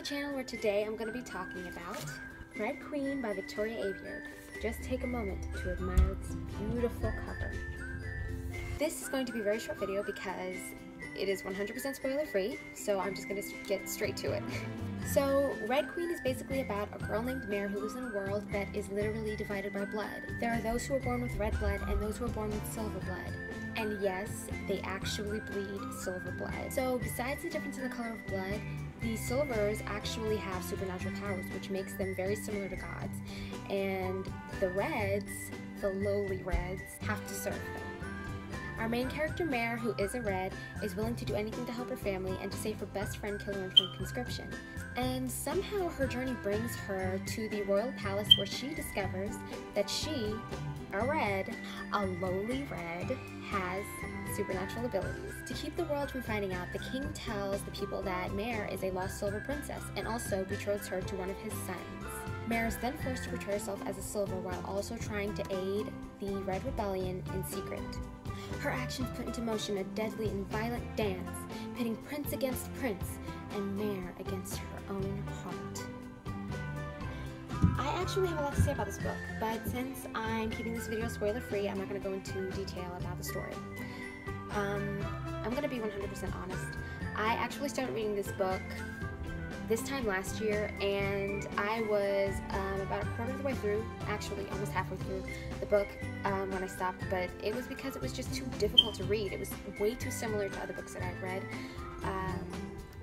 my channel, where today I'm going to be talking about Red Queen by Victoria Aveyard. Just take a moment to admire this beautiful cover. This is going to be a very short video because it is 100% spoiler free, so I'm just going to get straight to it. So, Red Queen is basically about a girl named Mare who lives in a world that is literally divided by blood. There are those who are born with red blood and those who are born with silver blood. And yes, they actually bleed silver blood. So besides the difference in the color of blood, the silvers actually have supernatural powers, which makes them very similar to gods. And the reds, the lowly reds, have to serve them. Our main character, Mare, who is a red, is willing to do anything to help her family and to save her best friend Killorn from conscription. And somehow her journey brings her to the royal palace, where she discovers that she, a red, a lowly red, has supernatural abilities. To keep the world from finding out, the king tells the people that Mare is a lost silver princess and also betroths her to one of his sons. Mare is then forced to portray herself as a silver while also trying to aid the Red Rebellion in secret. Her actions put into motion a deadly and violent dance, pitting prince against prince and Mare against her own heart. I actually have a lot to say about this book, but since I'm keeping this video spoiler free, I'm not going to go into detail about the story. I'm going to be 100% honest. I actually started reading this book this time last year, and I was about a quarter of the way through, actually almost halfway through the book when I stopped, but it was because it was just too difficult to read. It was way too similar to other books that I've read.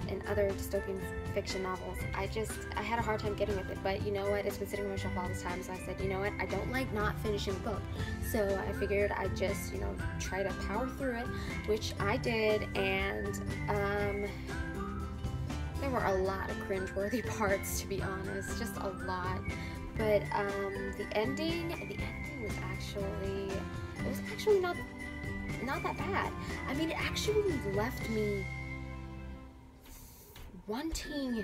And other dystopian fiction novels. I had a hard time getting with it, but you know what, it's been sitting on my shelf all this time, so I said, you know what, I don't like not finishing a book, so I figured I'd just, try to power through it, which I did, and there were a lot of cringeworthy parts, to be honest, just a lot, but the ending was actually not that bad. I mean, it actually left me wanting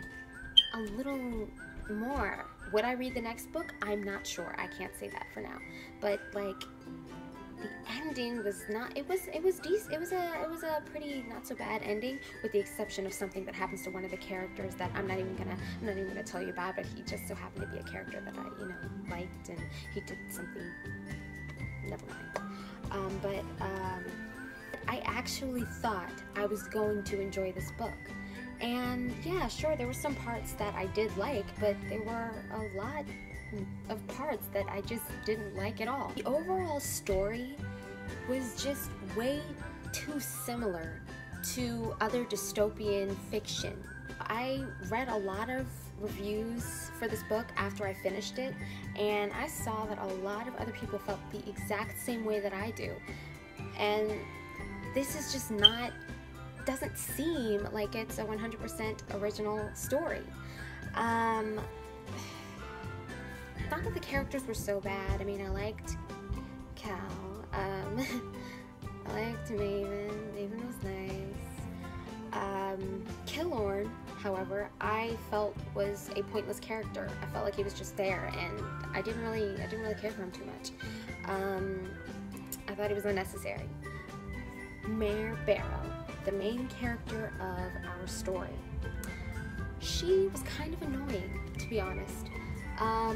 a little more. Would I read the next book? I'm not sure. I can't say that for now. But like, the ending was not. It was decent. It was a pretty not so bad ending, with the exception of something that happens to one of the characters that I'm not even gonna tell you about. But he just so happened to be a character that I liked, and he did something. Never mind. I actually thought I was going to enjoy this book. And yeah, sure, there were some parts that I did like, but there were a lot of parts that I just didn't like at all. The overall story was just way too similar to other dystopian fiction. I read a lot of reviews for this book after I finished it, and I saw that a lot of other people felt the exact same way that I do. And this is just doesn't seem like it's a 100% original story. Not that the characters were so bad. I mean, I liked Cal. I liked Maven. Maven was nice. Killorn, however, I felt was a pointless character. I felt like he was just there, and I didn't really care for him too much. I thought he was unnecessary. Mare Barrow, the main character of our story. She was kind of annoying, to be honest. I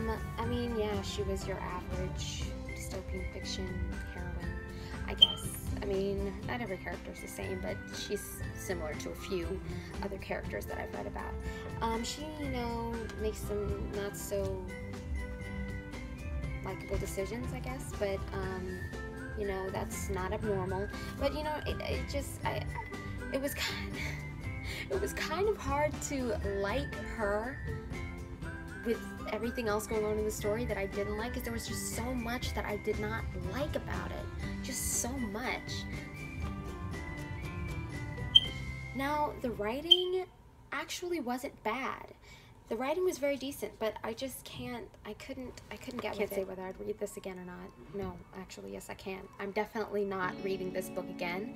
mean, yeah, she was your average dystopian fiction heroine, I guess. I mean, not every character is the same, but she's similar to a few other characters that I've read about. She, makes some not so likable decisions, I guess, but, that's not abnormal. But, it was kind of hard to like her with everything else going on in the story that I didn't like, because there was just so much that I did not like about it. Just so much. Now, the writing actually wasn't bad. The writing was very decent, but I just I couldn't get with it. I can't say whether I'd read this again or not. No, actually, yes, I can. I'm definitely not reading this book again.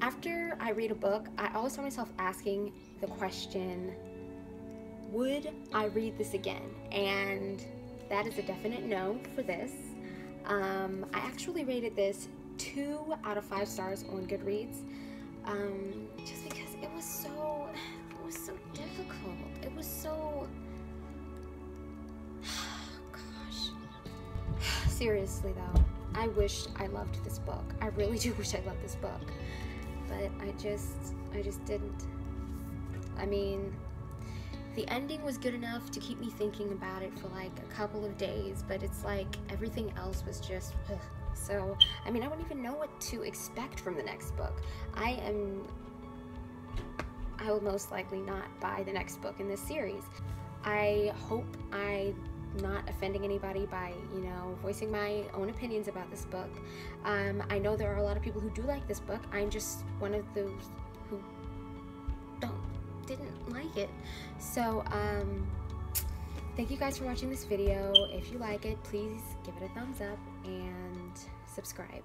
After I read a book, I always find myself asking the question, would I read this again? And that is a definite no for this. I actually rated this 2 out of 5 stars on Goodreads, just because it was so difficult. It was seriously though, I wish I loved this book. I really do wish I loved this book, but I just didn't. I mean, the ending was good enough to keep me thinking about it for like a couple of days, but it's like everything else was just ugh. So, I mean, I wouldn't even know what to expect from the next book. I will most likely not buy the next book in this series. I hope I'm not offending anybody by, you know, voicing my own opinions about this book. I know there are a lot of people who do like this book. I'm just one of those who didn't like it. So, thank you guys for watching this video. If you like it, please give it a thumbs up and subscribe.